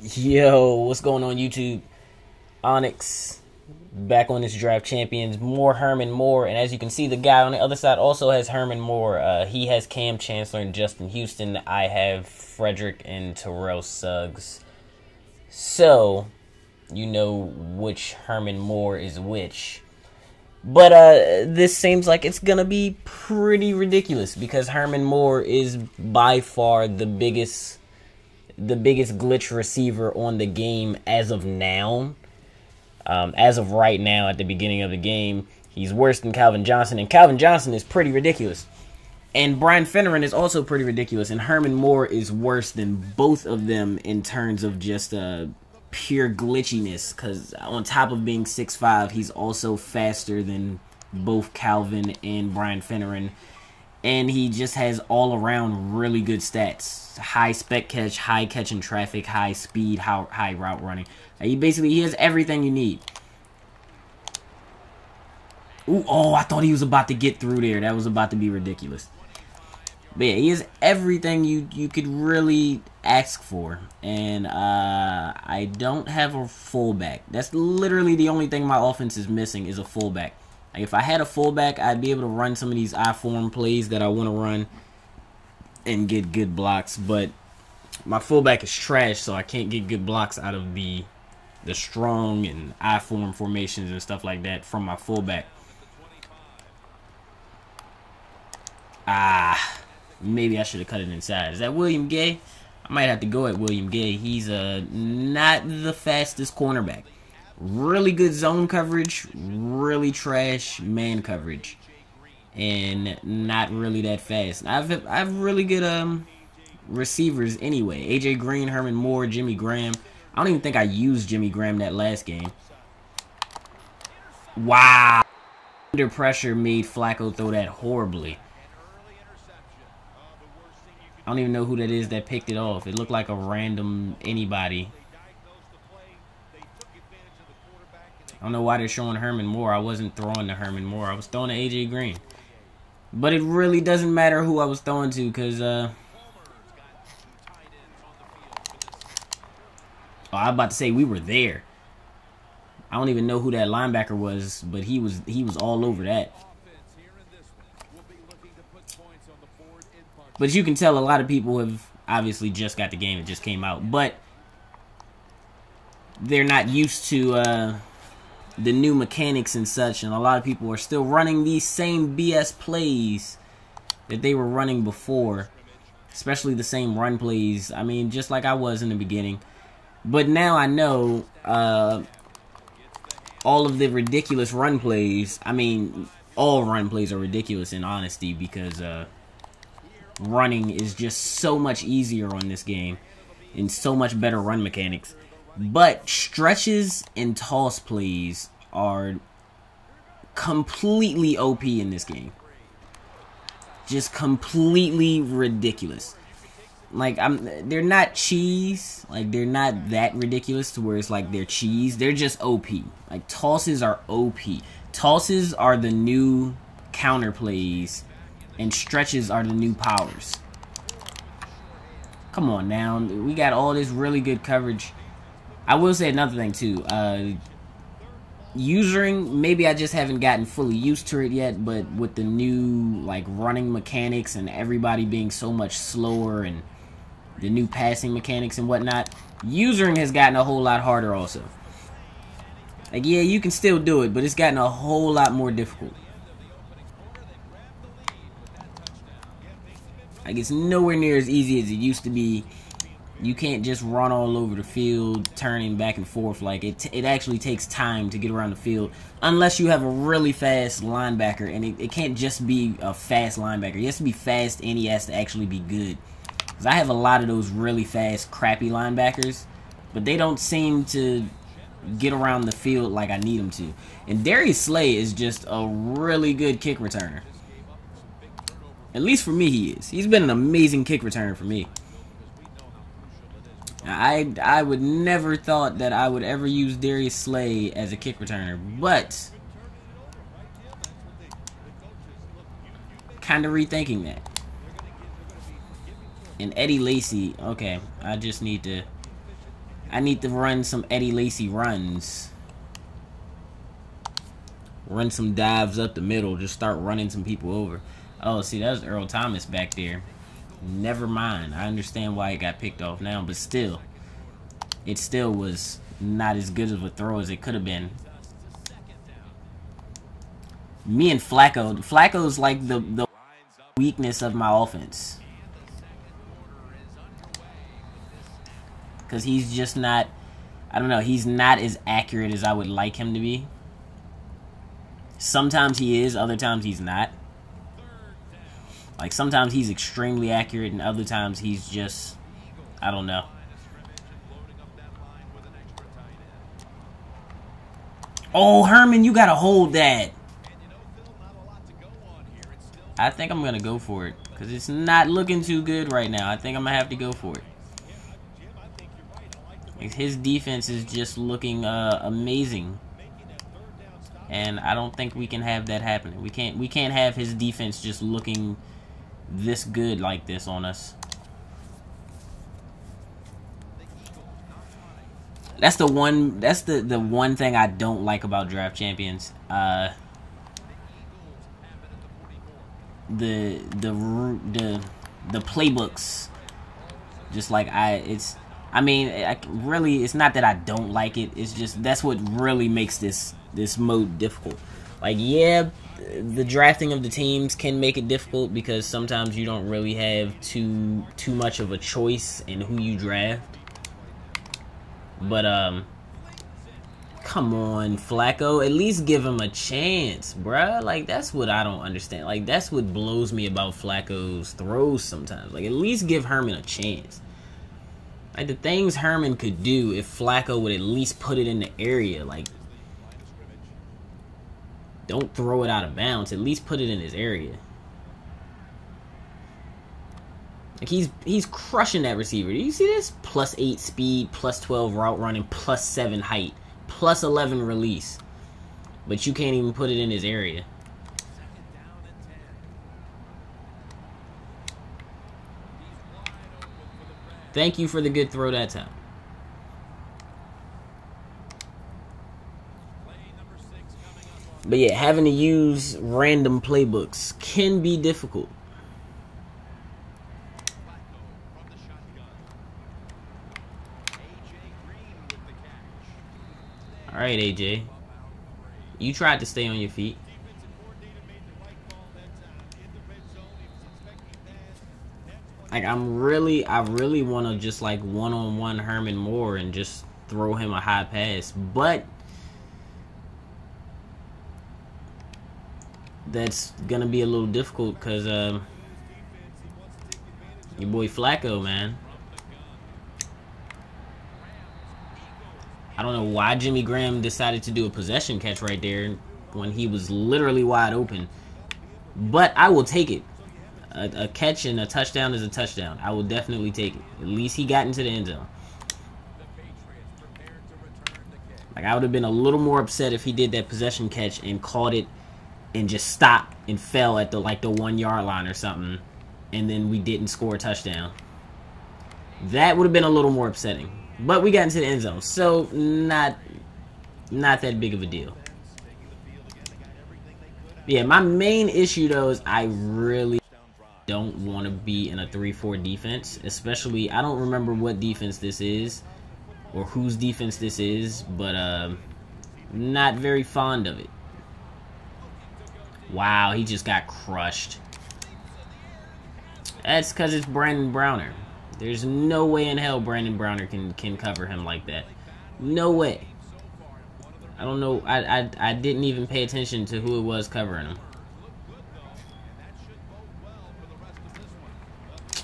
Yo, what's going on YouTube? Onyx back on this Draft Champions. More Herman Moore, and as you can see, the guy on the other side also has Herman Moore. He has Cam Chancellor and Justin Houston. I have Frederick and Terrell Suggs. So, you know which Herman Moore is which. But this seems like it's gonna be pretty ridiculous because Herman Moore is by far the biggest glitch receiver on the game as of now. As of right now, at the beginning of the game, he's worse than Calvin Johnson, and Calvin Johnson is pretty ridiculous. And Brian Finneran is also pretty ridiculous, and Herman Moore is worse than both of them in terms of just pure glitchiness, because on top of being 6'5", he's also faster than both Calvin and Brian Finneran. And he just has all-around really good stats. High spec catch, high catch in traffic, high speed, high route running. He has everything you need. Ooh, oh, I thought he was about to get through there. That was about to be ridiculous. But yeah, he has everything you could really ask for. And I don't have a fullback. That's literally the only thing my offense is missing is a fullback. Like, if I had a fullback, I'd be able to run some of these I-form plays that I want to run and get good blocks. But my fullback is trash, so I can't get good blocks out of the strong and I-form formations and stuff like that from my fullback. Maybe I should have cut it inside. Is that William Gay? I might have to go at William Gay. He's not the fastest cornerback. Really good zone coverage, really trash man coverage, and not really that fast. I've really good receivers anyway. AJ Green, Herman Moore, Jimmy Graham. I don't even think I used Jimmy Graham that last game. Wow. Under pressure made Flacco throw that horribly. I don't even know who that is that picked it off. It looked like a random anybody. I don't know why they're showing Herman Moore. I wasn't throwing to Herman Moore. I was throwing to AJ Green. But it really doesn't matter who I was throwing to because oh, I was about to say we were there. I don't even know who that linebacker was, but he was all over that. But you can tell a lot of people have obviously just got the game. It just came out. But they're not used to the new mechanics and such. And a lot of people are still running these same BS plays that they were running before. Especially the same run plays. I mean, just like I was in the beginning. But now I know all of the ridiculous run plays. I mean, all run plays are ridiculous in honesty because running is just so much easier on this game and so much better run mechanics. But stretches and toss plays are completely OP in this game. Just completely ridiculous. Like, they're not cheese. Like, they're not that ridiculous to where it's like they're cheese. They're just OP. Like, tosses are OP. Tosses are the new counter plays, and stretches are the new powers. Come on now. We got all this really good coverage. I will say another thing, too. Usering, maybe I just haven't gotten fully used to it yet, but with the new, like, running mechanics and everybody being so much slower and the new passing mechanics and whatnot, usering has gotten a whole lot harder also. Like, yeah, you can still do it, but it's gotten a whole lot more difficult. Like, it's nowhere near as easy as it used to be. You can't just run all over the field, turning back and forth. Like, it actually takes time to get around the field. Unless you have a really fast linebacker. And it can't just be a fast linebacker. He has to be fast and he has to actually be good. Because I have a lot of those really fast, crappy linebackers. But they don't seem to get around the field like I need them to. And Darius Slay is just a really good kick returner. At least for me, he is. He's been an amazing kick returner for me. I would never thought that I would ever use Darius Slay as a kick returner, but kind of rethinking that. And Eddie Lacy, okay, I I need to run some Eddie Lacy runs. Run some dives up the middle. Just start running some people over. Oh, see, that was Earl Thomas back there. Never mind. I understand why it got picked off now, but still. It still was not as good of a throw as it could have been. Me and Flacco. Flacco's like the weakness of my offense. Because he's just not, I don't know, he's not as accurate as I would like him to be. Sometimes he is, other times he's not. Like, sometimes he's extremely accurate, and other times he's just, I don't know. Oh, Herman, you gotta hold that. I think I'm gonna go for it, because it's not looking too good right now. I think I'm gonna have to go for it. His defense is just looking amazing, and I don't think we can have that happening. We can't have his defense just looking this good like this on us. That's the one. That's the one thing I don't like about Draft Champions. The playbooks. Just like I mean, really, it's not that I don't like it. It's just that's what really makes this mode difficult. Like, yeah, the drafting of the teams can make it difficult because sometimes you don't really have too much of a choice in who you draft. But come on, Flacco, at least give him a chance, bruh. Like, that's what I don't understand. Like, that's what blows me about Flacco's throws sometimes. Like, at least give Herman a chance. Like, the things Herman could do if Flacco would at least put it in the area. Like, don't throw it out of bounds. At least put it in his area. Like, he's crushing that receiver. Do you see this? +8 speed, +12 route running, +7 height, +11 release. But you can't even put it in his area. Thank you for the good throw that time. But yeah, having to use random playbooks can be difficult. Alright, AJ. You tried to stay on your feet. Like, I really want to just, like, one-on-one Herman Moore and just throw him a high pass. But that's going to be a little difficult because your boy Flacco, man. I don't know why Jimmy Graham decided to do a possession catch right there when he was literally wide open. But I will take it. A catch and a touchdown is a touchdown. I will definitely take it. At least he got into the end zone. Like, I would have been a little more upset if he did that possession catch and caught it and just stopped and fell at the 1 yard line or something, and then we didn't score a touchdown. That would have been a little more upsetting. But we got into the end zone, so not that big of a deal. Yeah, my main issue though is I really don't want to be in a 3-4 defense, especially I don't remember what defense this is or whose defense this is, but not very fond of it. Wow, he just got crushed. That's because it's Brandon Browner. There's no way in hell Brandon Browner can cover him like that. No way. I don't know. I didn't even pay attention to who it was covering him.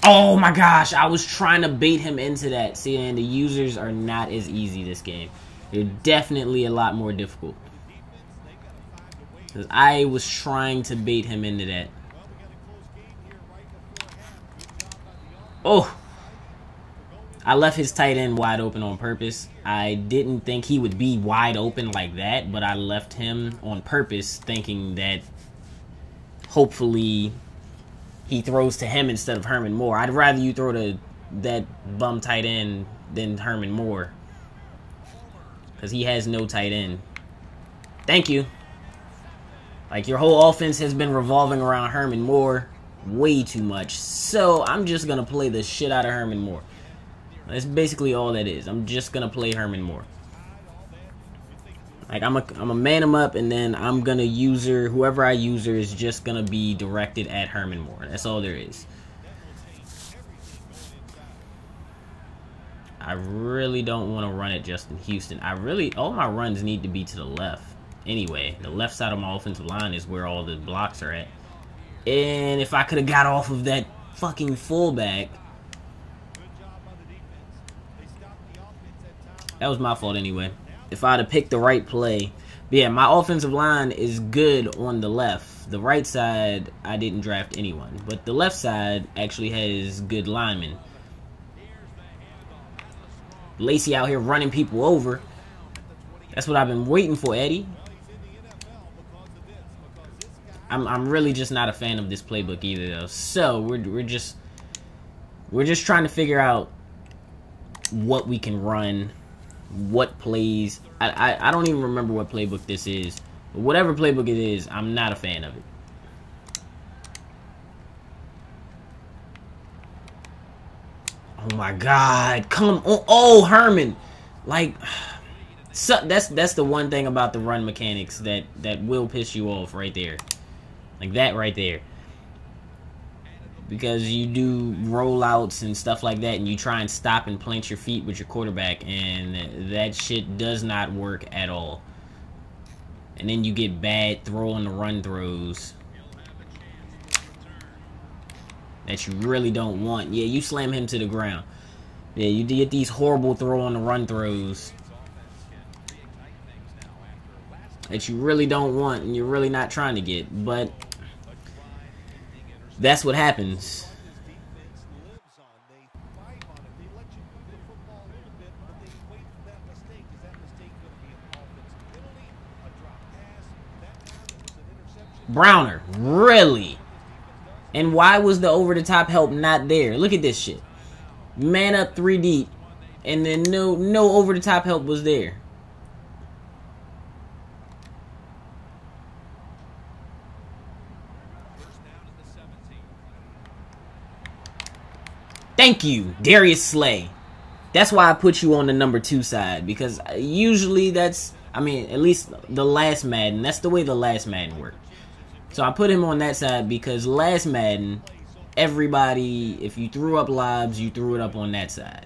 Oh my gosh, I was trying to bait him into that. See, and the users are not as easy this game. They're definitely a lot more difficult. Because I was trying to bait him into that. Oh! I left his tight end wide open on purpose. I didn't think he would be wide open like that, but I left him on purpose thinking that hopefully he throws to him instead of Herman Moore. I'd rather you throw to that bum tight end than Herman Moore. because he has no tight end. Thank you. Like, your whole offense has been revolving around Herman Moore way too much. So, I'm just going to play the shit out of Herman Moore. That's basically all that is. I'm just going to play Herman Moore. Like, I'm a man him up, and then I'm going to user, whoever I user is just going to be directed at Herman Moore. That's all there is. I really don't want to run at Justin Houston. All my runs need to be to the left. Anyway, the left side of my offensive line is where all the blocks are at. And if I could have got off of that fucking fullback. That was my fault anyway. If I'd have picked the right play. But yeah, my offensive line is good on the left. The right side, I didn't draft anyone. But the left side actually has good linemen. Lacey out here running people over. That's what I've been waiting for, Eddie. I'm really just not a fan of this playbook either, though. So we're just trying to figure out what we can run, what plays. I don't even remember what playbook this is, but whatever playbook it is, I'm not a fan of it. Oh my God! Come on! Oh, Herman! Like, so that's the one thing about the run mechanics that will piss you off right there. Like that right there. Because you do rollouts and stuff like that, and you try and stop and plant your feet with your quarterback, and that shit does not work at all. And then you get bad throw on the run throws that you really don't want. Yeah, you slam him to the ground. Yeah, you get these horrible throw on the run throws that you really don't want, and you're really not trying to get, but that's what happens. Browner, really? And why was the over-the-top help not there? Look at this shit. Man up 3 deep, and then no over-the-top help was there. Thank you, Darius Slay. That's why I put you on the number 2 side, because usually that's, I mean, at least the last Madden, that's the way the last Madden worked. So I put him on that side because last Madden, everybody, if you threw up lobs, you threw it up on that side.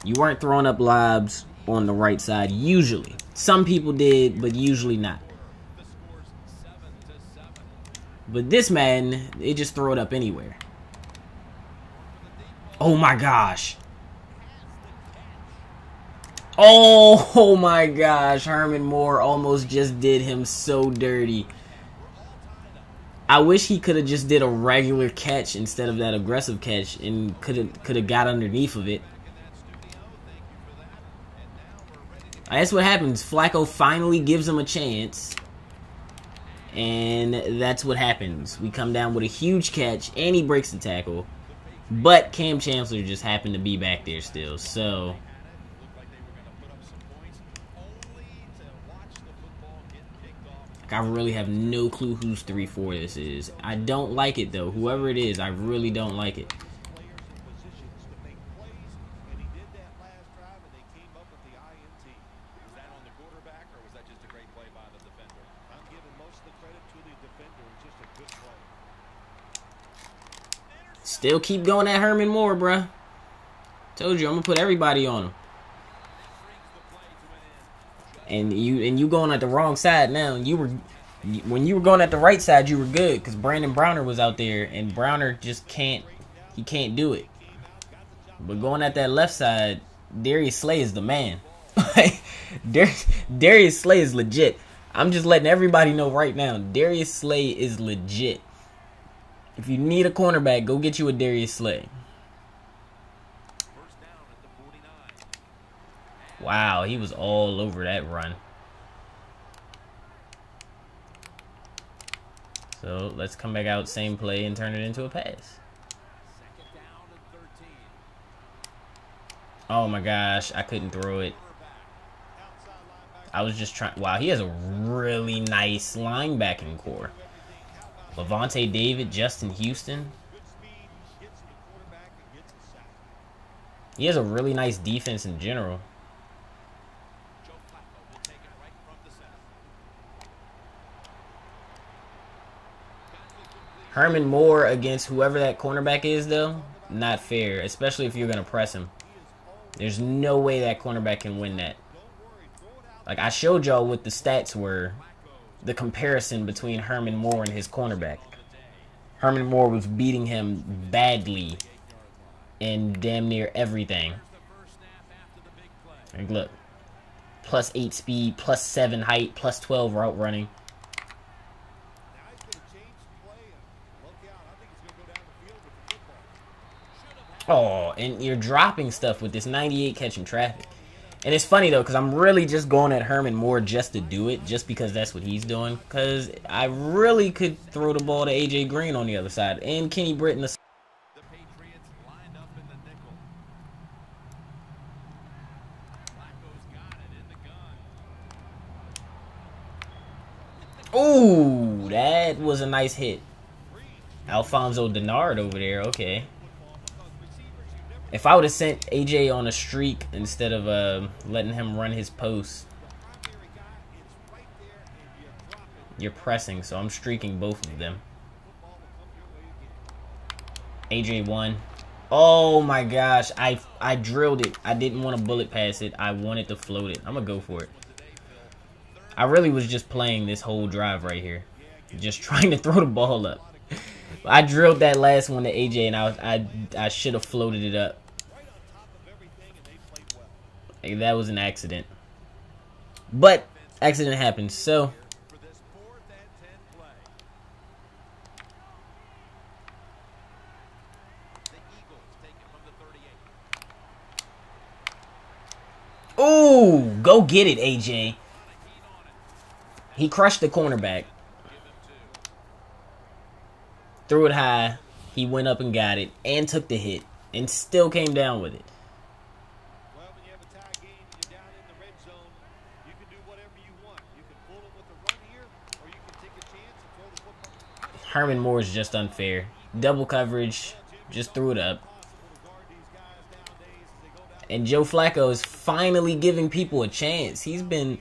You weren't throwing up lobs on the right side, usually. Some people did, but usually not. But this Madden, they just throw it up anywhere. Oh my gosh. Oh my gosh. Herman Moore almost just did him so dirty. I wish he could have just did a regular catch instead of that aggressive catch and could have got underneath of it. That's what happens. Flacco finally gives him a chance. And that's what happens. We come down with a huge catch and he breaks the tackle. But Cam Chancellor just happened to be back there still, so I really have no clue whose 3-4 this is. I don't like it though. Whoever it is, I really don't like it. Still keep going at Herman Moore, bruh. Told you, I'm gonna put everybody on him. And you going at the wrong side now. When you were going at the right side, you were good because Brandon Browner was out there, and Browner just can't do it. But going at that left side, Darius Slay is the man. Darius Slay is legit. I'm just letting everybody know right now. Darius Slay is legit. If you need a cornerback, go get you a Darius Slay. Wow, he was all over that run. So let's come back out, same play, and turn it into a pass. Oh my gosh, I couldn't throw it. I was just trying. Wow, he has a really nice linebacking core. Levante David, Justin Houston. He has a really nice defense in general. Herman Moore against whoever that cornerback is, though, not fair, especially if you're going to press him. There's no way that cornerback can win that. Like, I showed y'all what the stats were, the comparison between Herman Moore and his cornerback. Herman Moore was beating him badly in damn near everything. And look, +8 speed, +7 height, +12 route running. Oh, and you're dropping stuff with this 98 catching traffic. And it's funny, though, because I'm really just going at Herman Moore just to do it, just because that's what he's doing. Because I really could throw the ball to A.J. Green on the other side. And Kenny Britton. Ooh, that was a nice hit. Alfonso Denard over there, okay. If I would have sent AJ on a streak instead of letting him run his post. You're pressing, so I'm streaking both of them. AJ won. Oh my gosh, I drilled it. I didn't want to bullet pass it. I wanted to float it. I'm going to go for it. I really was just playing this whole drive right here. Just trying to throw the ball up. I drilled that last one to AJ, and I should have floated it up. Hey, that was an accident. But accident happens, so ooh, go get it, AJ. He crushed the cornerback. Threw it high. He went up and got it and took the hit and still came down with it. Well, when you have a tie game and you're down in the red zone, you can do whatever you want. You can pull it with the run here, or you can take a chance and throw the football. Herman Moore is just unfair. Double coverage. Just threw it up. And Joe Flacco is finally giving people a chance. He's been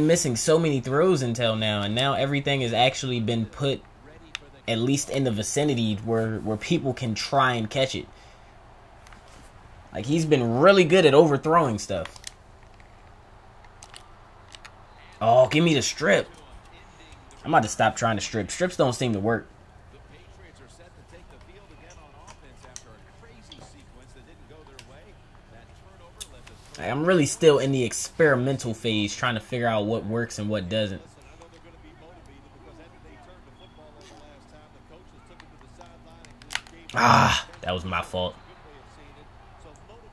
missing so many throws until now, and now everything has actually been put at least in the vicinity where people can try and catch it. Like, he's been really good at overthrowing stuff. Oh, give me the strip. I'm about to stop trying to strip. Strips don't seem to work. I'm really still in the experimental phase, trying to figure out what works and what doesn't. Ah, that was my fault.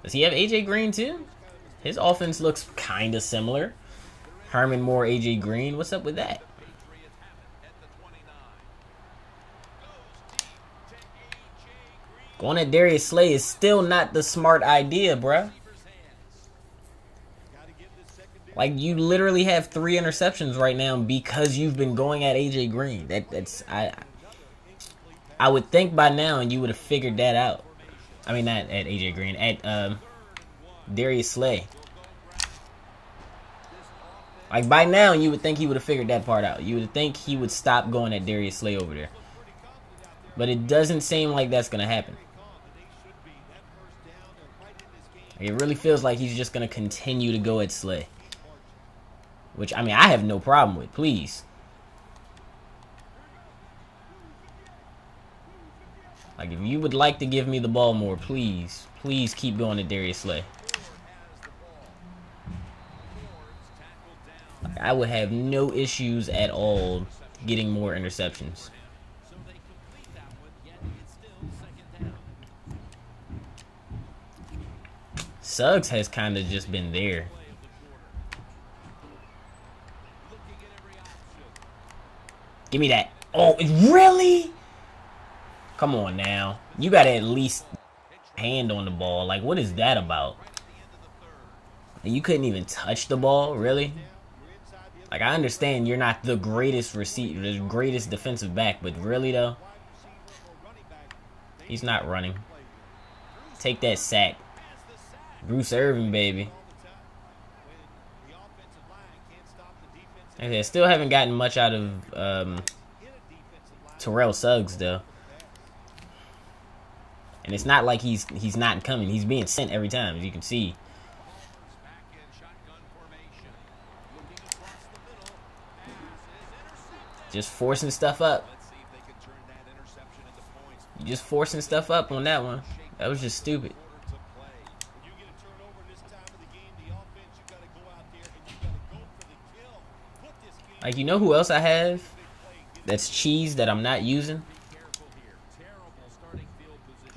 Does he have AJ Green too? His offense looks kind of similar. Herman Moore, AJ Green. What's up with that? Going at Darius Slay is still not the smart idea, bruh. Like, you literally have 3 interceptions right now because you've been going at AJ Green. I would think by now you would have figured that out. I mean, not at AJ Green, at Darius Slay. Like, by now you would think he would have figured that part out. You would think he would stop going at Darius Slay over there. But it doesn't seem like that's going to happen. It really feels like he's just going to continue to go at Slay. Which, I mean, I have no problem with. Please. Like, if you would like to give me the ball more, please. Please keep going to Darius Slay. Like, I would have no issues at all getting more interceptions. Suggs has kind of just been there. Give me that. Oh, really? Come on now. You got to at least hand on the ball. Like, what is that about? And you couldn't even touch the ball, really? Like, I understand you're not the greatest receiver, the greatest defensive back, but really, though? He's not running. Take that sack. Bruce Irvin, baby. Okay, still haven't gotten much out of Terrell Suggs, though. And it's not like he's not coming. He's being sent every time, as you can see. Just forcing stuff up. You just forcing stuff up on that one. That was just stupid. Like, you know who else I have that's cheese that I'm not using?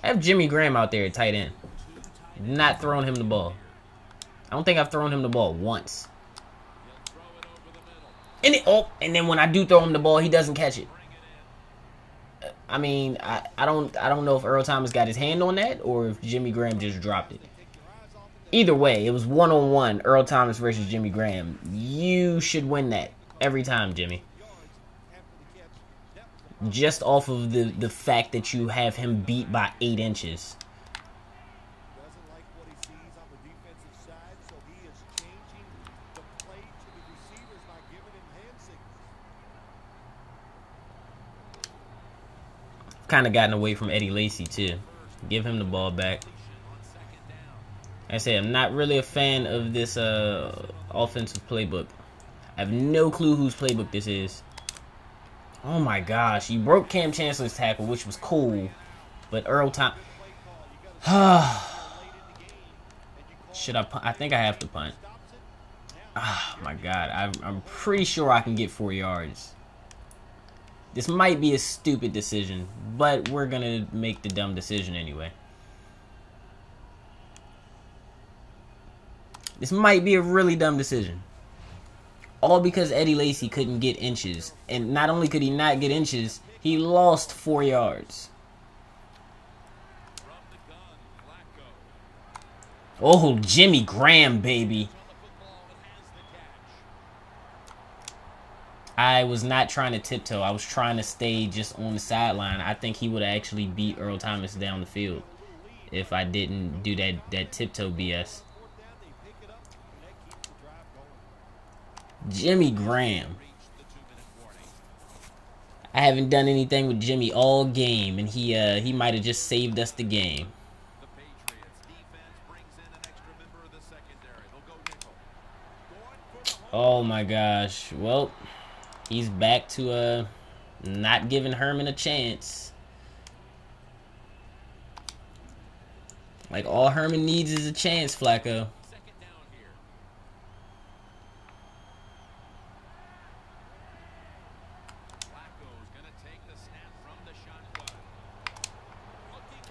I have Jimmy Graham out there at tight end. Not throwing him the ball. I don't think I've thrown him the ball once. And then when I do throw him the ball, he doesn't catch it. I mean, I don't know if Earl Thomas got his hand on that or if Jimmy Graham just dropped it. Either way, it was one-on-one, Earl Thomas versus Jimmy Graham. You should win that every time, Jimmy. Just off of the fact that you have him beat by 8 inches. Kind of gotten away from Eddie Lacy too. Give him the ball back. Like I said, I'm not really a fan of this offensive playbook. I have no clue whose playbook this is. Oh my gosh, you broke Cam Chancellor's tackle, which was cool, but Earl Thomas. Should I punt? I think I have to punt. Oh my god, I'm pretty sure I can get 4 yards. This might be a stupid decision, but we're going to make the dumb decision anyway. This might be a really dumb decision. All because Eddie Lacy couldn't get inches. And not only could he not get inches, he lost 4 yards. Oh, Jimmy Graham, baby. I was not trying to tiptoe. I was trying to stay just on the sideline. I think he would have actually beat Earl Thomas down the field if I didn't do that tiptoe BS. Jimmy Graham. I haven't done anything with Jimmy all game, and he might have just saved us the game. Oh my gosh. Well, he's back to not giving Herman a chance. Like, all Herman needs is a chance, Flacco.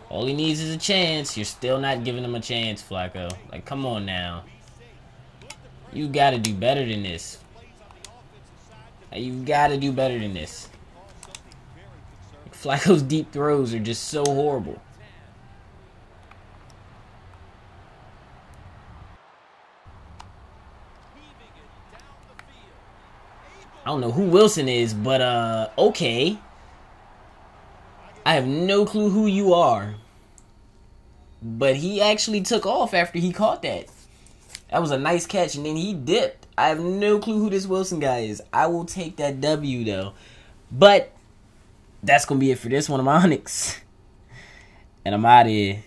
All he needs is a chance. You're still not giving him a chance, Flacco. Like, come on now. You gotta do better than this. You gotta do better than this. Flacco's deep throws are just so horrible. I don't know who Wilson is, but okay. I have no clue who you are. But he actually took off after he caught that. That was a nice catch, and then he dipped. I have no clue who this Wilson guy is. I will take that W, though. But that's going to be it for this one. I'm Onyx. And I'm out of here.